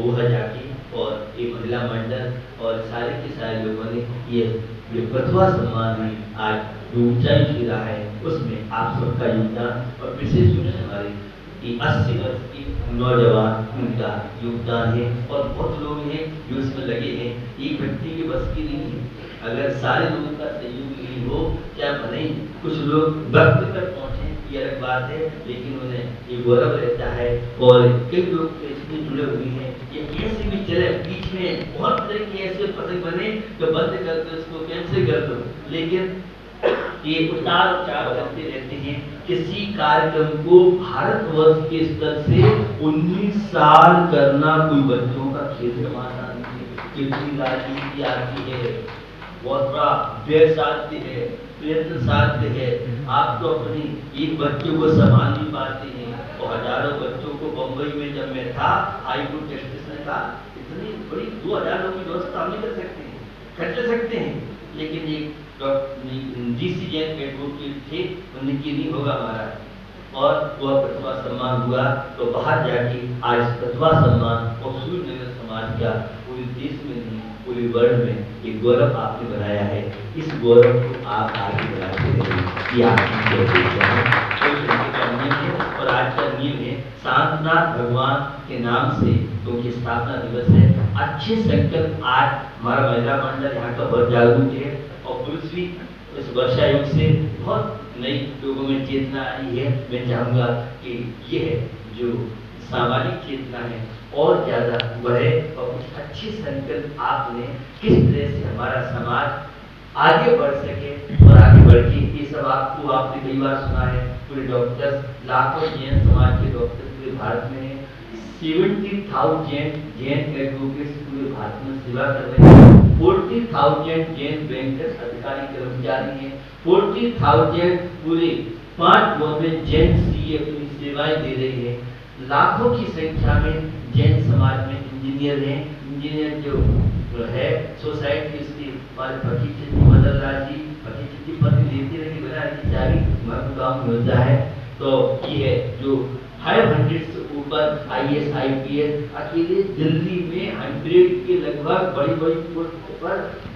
वह जाके और एक महिला मंडल और सारे के सारे लोगों ने ये प्रतिभा सम्मान में आज जो ऊंचाई छू है उसमें आप सबका योगदान और विशेष रूप से हमारे 80 वर्ष की नौजवान उनका योगदान है और बहुत लोग हैं जो इसमें लगे हैं। एक व्यक्ति के बस की नहीं है, अगर सारे लोगों का सहयोग नहीं हो क्या भले कुछ लोग वक्त पर पहुंचे ये अलग बात है, लेकिन उन्हें ये गौरव रहता है। और कई लोग इसमें जुड़े हुए हैं, ये कैसे भी चले बीच में बहुत तरह के ऐसे पतंग बने तो बंद कर दो इसको कैंसिल कर दो, लेकिन ये उतार चढ़ाव करते रहते हैं। किसी कार्यक्रम को भारतवर्ष के स्तर से 19 साल करना कोई बच्चों का खेल समाना नहीं है, कितनी राजनीति आती है, बहुत बड़ा व्यय साध्य है, प्रयत्न साध्य है। आप तो अपनी एक बच्चे को संभाल नहीं पाते हैं और हजारों बच्चों को बम्बई में जब मैं था हाई कोर्ट जस्टिस ने कहा इतनी बड़ी 2000 लोगों की व्यवस्था हम नहीं कर सकते हैं, कर सकते हैं, लेकिन एक डीसी जैन एडवोकेट थे उनकी नहीं होगा हमारा, और वह प्रतिभा सम्मान हुआ तो बाहर जाके आज प्रतिभा सम्मान और सूर्यनगर समाज का पूरे देश में नहीं पूरे वर्ल्ड में एक गौरव आपने बनाया है। इस गौरव को आप आगे बढ़ाते रहिए, ये आपकी नियम है। और आज का नियम है शांतनाथ भगवान के नाम से क्योंकि स्थापना दिवस है, अच्छे संकल्प आज हमारा महिला मंडल यहाँ का बहुत जागरूक है और पुरुष भी इस वर्षा योग से बहुत नई लोगों में चेतना आई है। मैं चाहूँगा कि यह जो सामाजिक चेतना है और ज़्यादा बढ़े और कुछ अच्छे संकल्प आपने किस तरह से हमारा समाज आगे बढ़ सके और आगे बढ़ के ये सब आपने कई बार सुना है, पूरे डॉक्टर्स लाखों जैन समाज के डॉक्टर पूरे भारत में हैं, 70,000 जैन एडवोकेट्स पूरे भारत में सेवा कर रहे हैं, 40,000 जैन बैंकर्स अधिकारी कर्मचारी हैं, 40,000 पूरे 5 गवर्नमेंट जैन सीए अपनी सेवाएं दे रही है, लाखों की संख्या में जैन समाज में इंजीनियर हैं। इंजीनियर जो है सोसाइटी उसकी हमारे फकीर मदन लाल जी फकीर जी पद देते रहे बना चाबी गाँव में होता है। तो ये है जो 500 से ऊपर IAS IPS अकेले दिल्ली में 100 के लगभग बड़ी बड़ी पोस्ट पर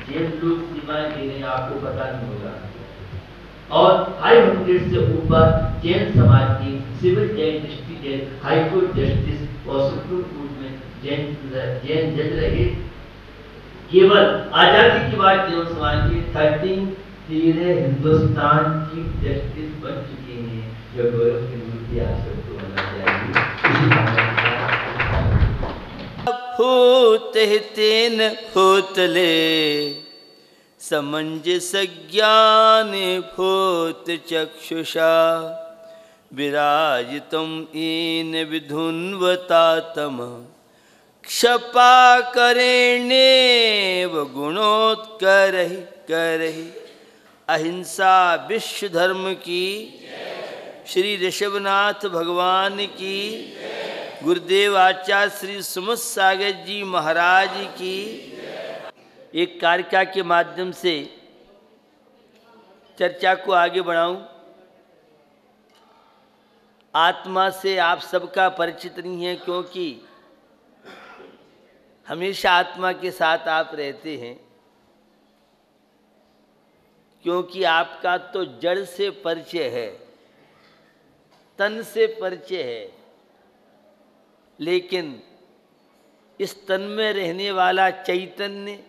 जैन लोग सेवाएं दे रहे हैं, आपको पता नहीं होगा। और 500 से ऊपर जैन समाज की civil Jain district Jain high court justice और सुप्रीम कोर्ट में जैन जज रहे। केवल आजादी के बाद जैन समाज के 13 हिंदुस्तान की जस्टिस बन चुके हैं, जो गौरव की मूर्ति आप सबको होना चाहिए। होते तेन होतले समंजस ज्ञान भूत चक्षुषा विराजितम इन विधुन्वतातम क्षपा करेणे व गुणोत्करहि करहि अहिंसा विश्व धर्म की, श्री ऋषभनाथ भगवान की, गुरुदेव आचार्य श्री सुमत सागर जी महाराज की। एक कार्यक्रम के माध्यम से चर्चा को आगे बढ़ाऊं। आत्मा से आप सबका परिचित नहीं है क्योंकि हमेशा आत्मा के साथ आप रहते हैं, क्योंकि आपका तो जड़ से परिचय है, तन से परिचय है, लेकिन इस तन में रहने वाला चैतन्य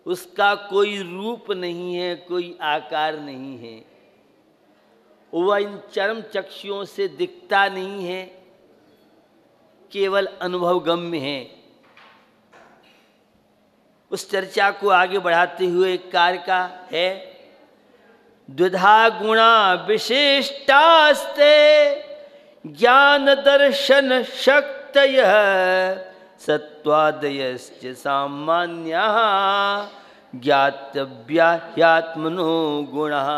उसका कोई रूप नहीं है, कोई आकार नहीं है, वह इन चरम चक्षुओं से दिखता नहीं है, केवल अनुभव गम्य है। उस चर्चा को आगे बढ़ाते हुए एक कार्य का है, द्विधा गुणा विशिष्टास्ते ज्ञान दर्शन शक्तयः सत्वादयश्च सामान्याः ज्ञातव्या ह्यात्मनो गुणः।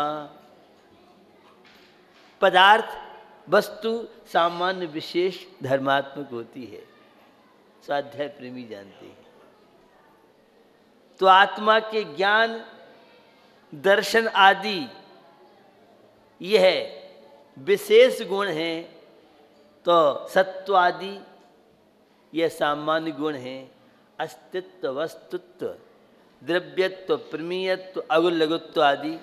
पदार्थ वस्तु सामान्य विशेष धर्मात्मक होती है, स्वाध्याय प्रेमी जानते हैं। तो आत्मा के ज्ञान दर्शन आदि यह विशेष गुण हैं, तो सत्व आदि ये सामान्य गुण हैं। अस्तित्व, वस्तुत्व, द्रव्यत्व, प्रमेयत्व, अगुण लघुत्व आदि।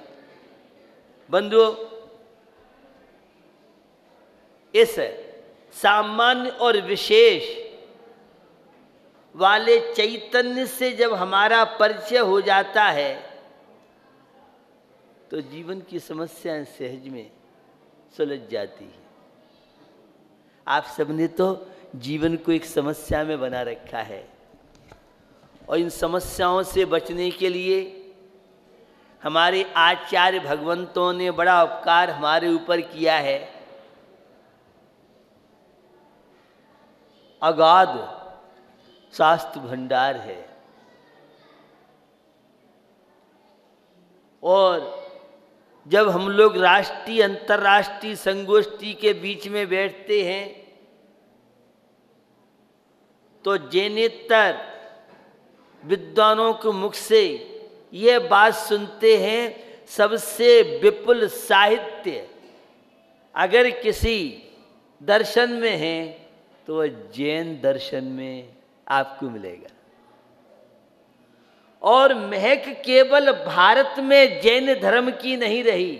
बंधुओं, इस सामान्य और विशेष वाले चैतन्य से जब हमारा परिचय हो जाता है तो जीवन की समस्याएं सहज में सुलझ जाती है। आप सबने तो जीवन को एक समस्या में बना रखा है और इन समस्याओं से बचने के लिए हमारे आचार्य भगवंतों ने बड़ा उपकार हमारे ऊपर किया है। अगाध शास्त्र भंडार है और जब हम लोग राष्ट्रीय अंतर्राष्ट्रीय संगोष्ठी के बीच में बैठते हैं तो जैनेतर विद्वानों के मुख से ये बात सुनते हैं, सबसे विपुल साहित्य अगर किसी दर्शन में है तो वह जैन दर्शन में आपको मिलेगा। और महक केवल भारत में जैन धर्म की नहीं रही,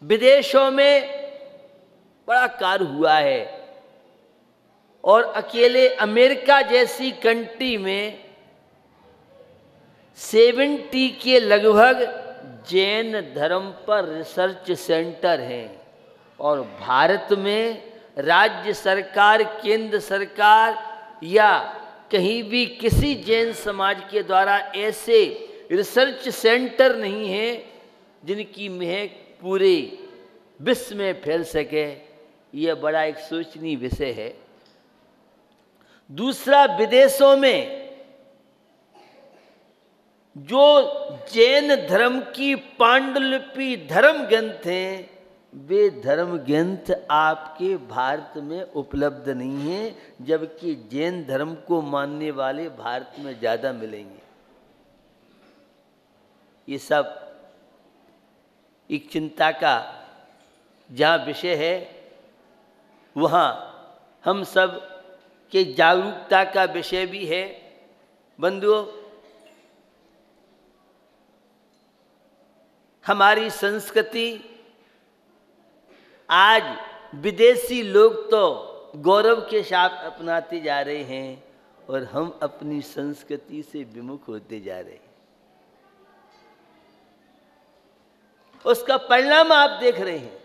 विदेशों में बड़ा कार्य हुआ है और अकेले अमेरिका जैसी कंट्री में 70 के लगभग जैन धर्म पर रिसर्च सेंटर हैं और भारत में राज्य सरकार, केंद्र सरकार या कहीं भी किसी जैन समाज के द्वारा ऐसे रिसर्च सेंटर नहीं है जिनकी महक पूरे विश्व में फैल सके। यह बड़ा एक सोचनीय विषय है। दूसरा, विदेशों में जो जैन धर्म की पांडुलिपि धर्म ग्रंथ हैं, वे धर्म ग्रंथ आपके भारत में उपलब्ध नहीं हैं, जबकि जैन धर्म को मानने वाले भारत में ज़्यादा मिलेंगे। ये सब एक चिंता का जहाँ विषय है, वहाँ हम सब के जागरूकता का विषय भी है। बंधुओं, हमारी संस्कृति आज विदेशी लोग तो गौरव के साथ अपनाते जा रहे हैं और हम अपनी संस्कृति से विमुख होते जा रहे हैं। उसका परिणाम आप देख रहे हैं।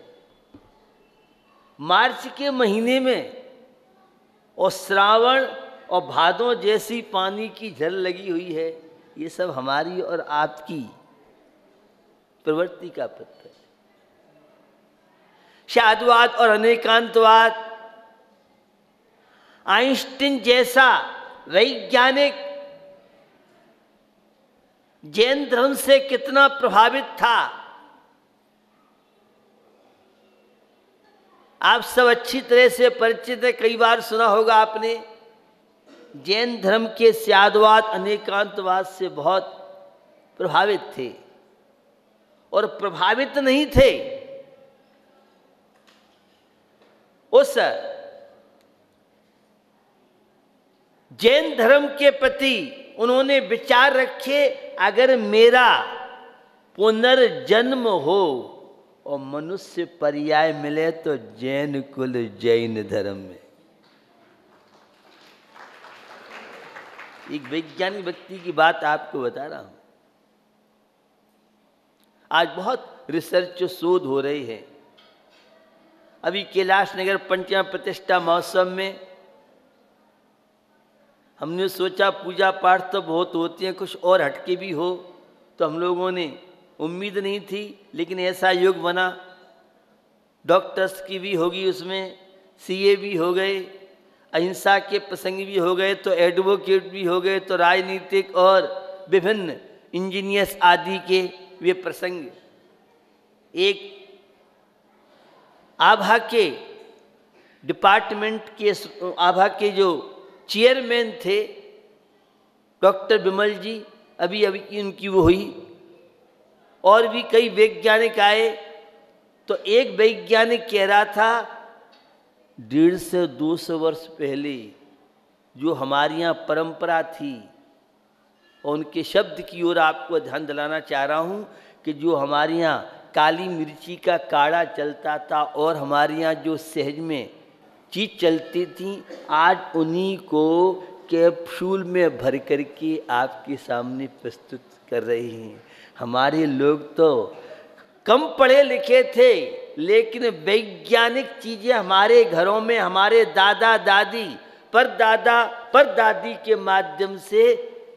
मार्च के महीने में और श्रावण और भादों जैसी पानी की झल लगी हुई है। ये सब हमारी और आपकी प्रवृत्ति का पत्र है। शादवाद और अनेकांतवाद, आइंस्टीन जैसा वैज्ञानिक जैन धर्म से कितना प्रभावित था, आप सब अच्छी तरह से परिचित है। कई बार सुना होगा आपने। जैन धर्म के शादवाद, अनेकांतवाद से बहुत प्रभावित थे और प्रभावित नहीं थे, उस जैन धर्म के प्रति उन्होंने विचार रखे, अगर मेरा पुनर्जन्म हो और मनुष्य पर्याय मिले तो जैन कुल जैन धर्म में। एक वैज्ञानिक व्यक्ति की बात आपको बता रहा हूं। आज बहुत रिसर्च शोध हो रही है। अभी कैलाश नगर पंचमा प्रतिष्ठा महोत्सव में हमने सोचा पूजा पाठ तो बहुत होती हैं, कुछ और हटके भी हो, तो हम लोगों ने उम्मीद नहीं थी, लेकिन ऐसा योग बना। डॉक्टर्स की भी होगी उसमें, सीए भी हो गए, अहिंसा के प्रसंग भी हो गए, तो एडवोकेट भी हो गए, तो राजनीतिक और विभिन्न इंजीनियर्स आदि के वे प्रसंग। एक आभा के डिपार्टमेंट के आभा के जो चेयरमैन थे डॉक्टर विमल जी, अभी उनकी वो हुई, और भी कई वैज्ञानिक आए। तो एक वैज्ञानिक कह रहा था 150 से 200 वर्ष पहले जो हमारे यहाँ परंपरा थी, और उनके शब्द की ओर आपको ध्यान दिलाना चाह रहा हूँ कि जो हमारे यहाँ काली मिर्ची का काढ़ा चलता था और हमारे यहाँ जो सहज में चीज़ चलती थी, आज उन्हीं को कैप्सूल में भर करके आपके सामने प्रस्तुत कर रहे हैं। हमारे लोग तो कम पढ़े लिखे थे, लेकिन वैज्ञानिक चीज़ें हमारे घरों में हमारे दादा दादी परदादी के माध्यम से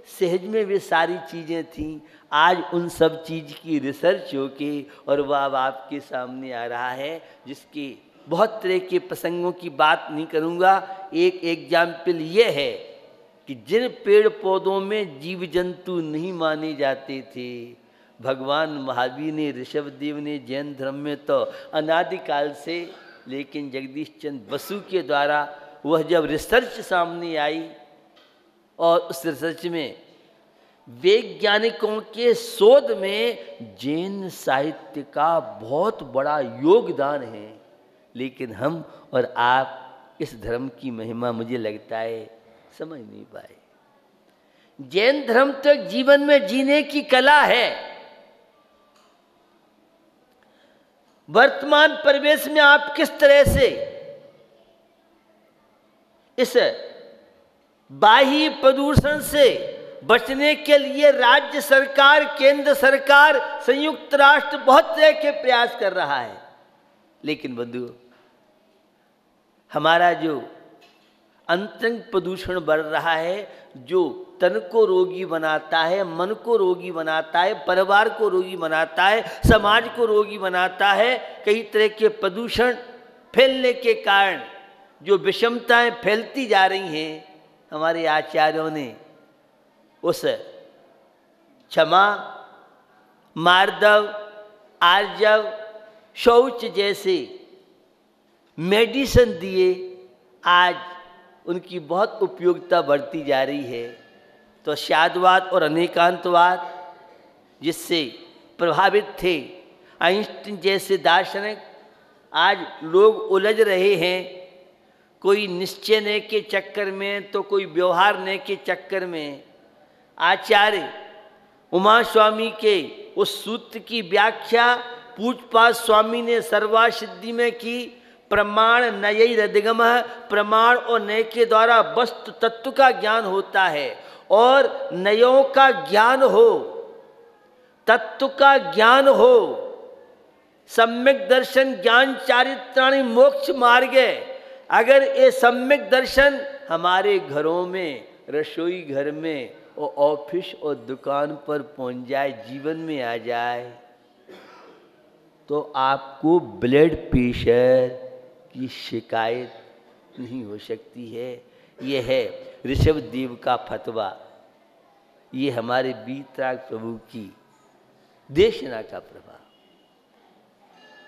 सहज में वे सारी चीज़ें थीं। आज उन सब चीज़ की रिसर्च होके और वह अब आपके सामने आ रहा है, जिसके बहुत तरह के प्रसंगों की बात नहीं करूँगा। एक एग्जाम्पल ये है कि जिन पेड़ पौधों में जीव जंतु नहीं माने जाते थे, भगवान महावीर ने, ऋषभदेव ने जैन धर्म में तो अनादिकाल से, लेकिन जगदीश चंद्र बसु के द्वारा वह जब रिसर्च सामने आई और उस रिसर्च में वैज्ञानिकों के शोध में जैन साहित्य का बहुत बड़ा योगदान है, लेकिन हम और आप इस धर्म की महिमा मुझे लगता है समझ नहीं पाए। जैन धर्म तो जीवन में जीने की कला है। वर्तमान परिवेश में आप किस तरह से इस बाह्य प्रदूषण से बचने के लिए राज्य सरकार, केंद्र सरकार, संयुक्त राष्ट्र बहुत तरह के प्रयास कर रहा है, लेकिन बंधुओं, हमारा जो अंतरंग प्रदूषण बढ़ रहा है, जो तन को रोगी बनाता है, मन को रोगी बनाता है, परिवार को रोगी बनाता है, समाज को रोगी बनाता है, कई तरह के प्रदूषण फैलने के कारण जो विषमताएं फैलती जा रही हैं, हमारे आचार्यों ने उस क्षमा, मार्दव, आर्जव, शौच जैसे मेडिसिन दिए, आज उनकी बहुत उपयोगिता बढ़ती जा रही है। तो शादवाद और अनेकांतवाद जिससे प्रभावित थे आइंस्टीन जैसे दार्शनिक, आज लोग उलझ रहे हैं, कोई निश्चय ने के चक्कर में तो कोई व्यवहार ने के चक्कर में। आचार्य उमा स्वामी के उस सूत्र की व्याख्या पूजपाद स्वामी ने सर्वा सिद्धि में की। प्रमाण नयई रदिगम, प्रमाण और नय के द्वारा वस्तु तत्व का ज्ञान होता है, और नयों का ज्ञान हो, तत्व का ज्ञान हो, सम्यक दर्शन ज्ञान चारित्राणि मोक्ष मार्गे। अगर ये सम्यक दर्शन हमारे घरों में, रसोई घर में और ऑफिस और दुकान पर पहुंच जाए, जीवन में आ जाए, तो आपको ब्लड प्रेशर की शिकायत नहीं हो सकती है। यह है ऋषभदेव का फतवा, ये हमारे वीतराग प्रभु की देशना का प्रभाव।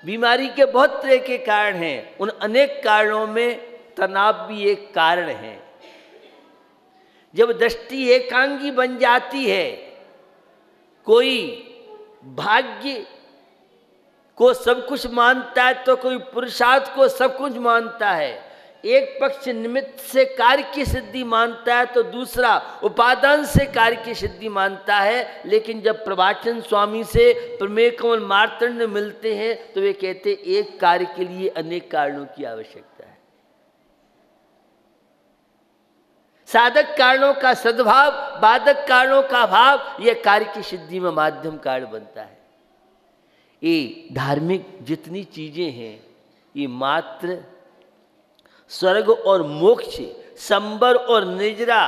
बीमारी के बहुत तरह के कारण हैं, उन अनेक कारणों में तनाव भी एक कारण है। जब दृष्टि एकांगी बन जाती है, कोई भाग्य को सब कुछ मानता है तो कोई पुरुषार्थ को सब कुछ मानता है। एक पक्ष निमित्त से कार्य की सिद्धि मानता है तो दूसरा उपादान से कार्य की सिद्धि मानता है। लेकिन जब प्रवाचन स्वामी से प्रमेय कमल मार्तंड मिलते हैं तो वे कहते एक कार्य के लिए अनेक कारणों की आवश्यकता है। साधक कारणों का सद्भाव, बाधक कारणों का भाव, यह कार्य की सिद्धि में माध्यम कारण बनता है। ये धार्मिक जितनी चीजें हैं, ये मात्र स्वर्ग और मोक्ष, संबर और निजरा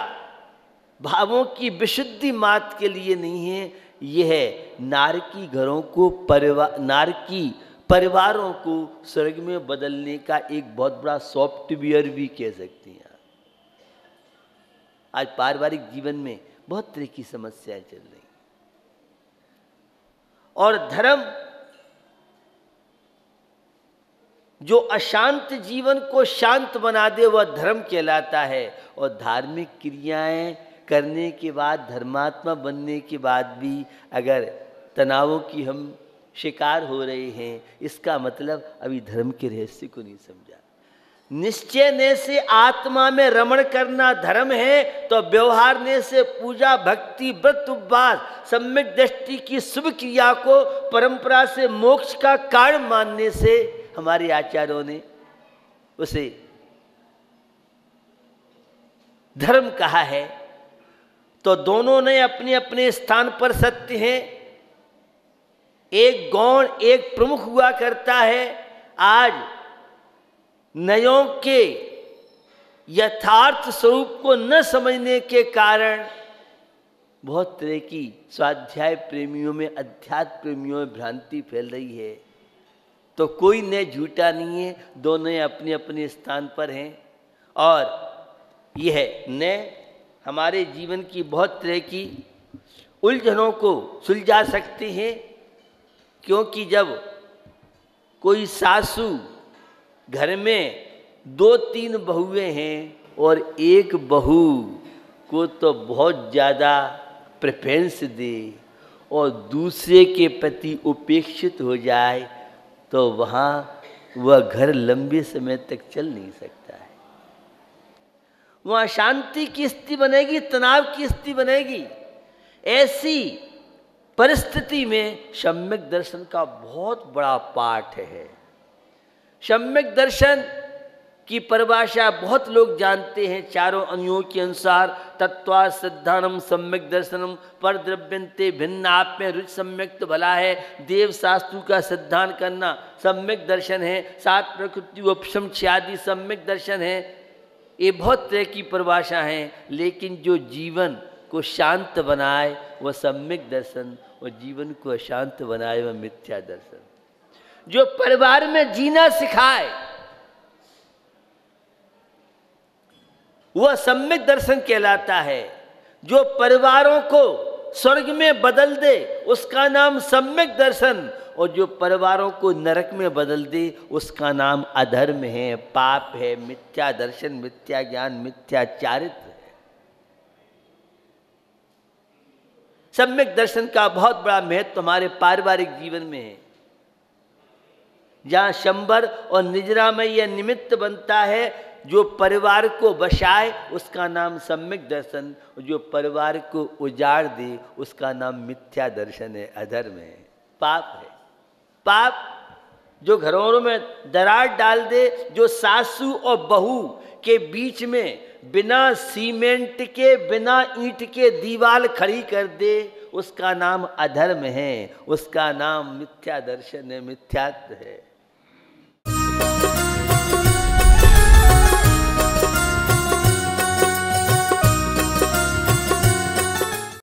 भावों की विशुद्धि मात्र के लिए नहीं है। यह नारकी घरों को, नारकी परिवारों को स्वर्ग में बदलने का एक बहुत बड़ा सॉफ्टवेयर भी कह सकते हैं। आज पारिवारिक जीवन में बहुत तरह की समस्याएं चल रही, और धर्म जो अशांत जीवन को शांत बना दे वह धर्म कहलाता है। और धार्मिक क्रियाएं करने के बाद, धर्मात्मा बनने के बाद भी अगर तनावों की हम शिकार हो रहे हैं, इसका मतलब अभी धर्म के रहस्य को नहीं समझा। निश्चयने से आत्मा में रमण करना धर्म है, तो व्यवहारने से पूजा भक्ति व्रत उपवास सम्यक दृष्टि की शुभ क्रिया को परंपरा से मोक्ष का कारण मानने से हमारे आचार्यों ने उसे धर्म कहा है। तो दोनों ने अपने अपने स्थान पर सत्य हैं। एक गौण एक प्रमुख हुआ करता है। आज नयों के यथार्थ स्वरूप को न समझने के कारण बहुत तरह की स्वाध्याय प्रेमियों में, अध्यात्म प्रेमियों में भ्रांति फैल रही है। तो कोई न झूठा नहीं है, दोनों अपने अपने स्थान पर हैं और यह न हमारे जीवन की बहुत तरह की उलझनों को सुलझा सकते हैं। क्योंकि जब कोई सासू घर में 2-3 बहुएं हैं और एक बहू को तो बहुत ज़्यादा प्रेफरेंस दे और दूसरे के प्रति उपेक्षित हो जाए, तो वहाँ वह घर लंबे समय तक चल नहीं सकता है। वहाँ शांति की स्थिति बनेगी, तनाव की स्थिति बनेगी। ऐसी परिस्थिति में सम्यक दर्शन का बहुत बड़ा पाठ है। सम्यक दर्शन की परिभाषा बहुत लोग जानते हैं। चारों अनुयों के अनुसार तत्वा सिद्धानम सम्यक दर्शनम पर द्रव्यंते भिन्न आप में रुचि सम्यक तो भला है। देव शास्त्रु का सिद्धांत करना सम्यक दर्शन है। सात प्रकृति उपशम आदि सम्यक दर्शन है। ये बहुत तरह की परिभाषा है, लेकिन जो जीवन को शांत बनाए वह सम्यक दर्शन, और जीवन को अशांत बनाए वह मिथ्या दर्शन। जो परिवार में जीना सिखाए वह सम्यक दर्शन कहलाता है। जो परिवारों को स्वर्ग में बदल दे उसका नाम सम्यक दर्शन, और जो परिवारों को नरक में बदल दे उसका नाम अधर्म है, पाप है, मिथ्या दर्शन, मिथ्या ज्ञान, मिथ्या चारित्र है। सम्यक दर्शन का बहुत बड़ा महत्व हमारे पारिवारिक जीवन में है। जहाँ शंबर और निजरा में यह निमित्त बनता है, जो परिवार को बसाए उसका नाम सम्यक दर्शन, और जो परिवार को उजाड़ दे उसका नाम मिथ्या दर्शन है, अधर्म है, पाप है। पाप जो घरों में दरार डाल दे, जो सासू और बहू के बीच में बिना सीमेंट के, बिना ईंट के दीवार खड़ी कर दे, उसका नाम अधर्म है, उसका नाम मिथ्या दर्शन है, मिथ्यात्व है।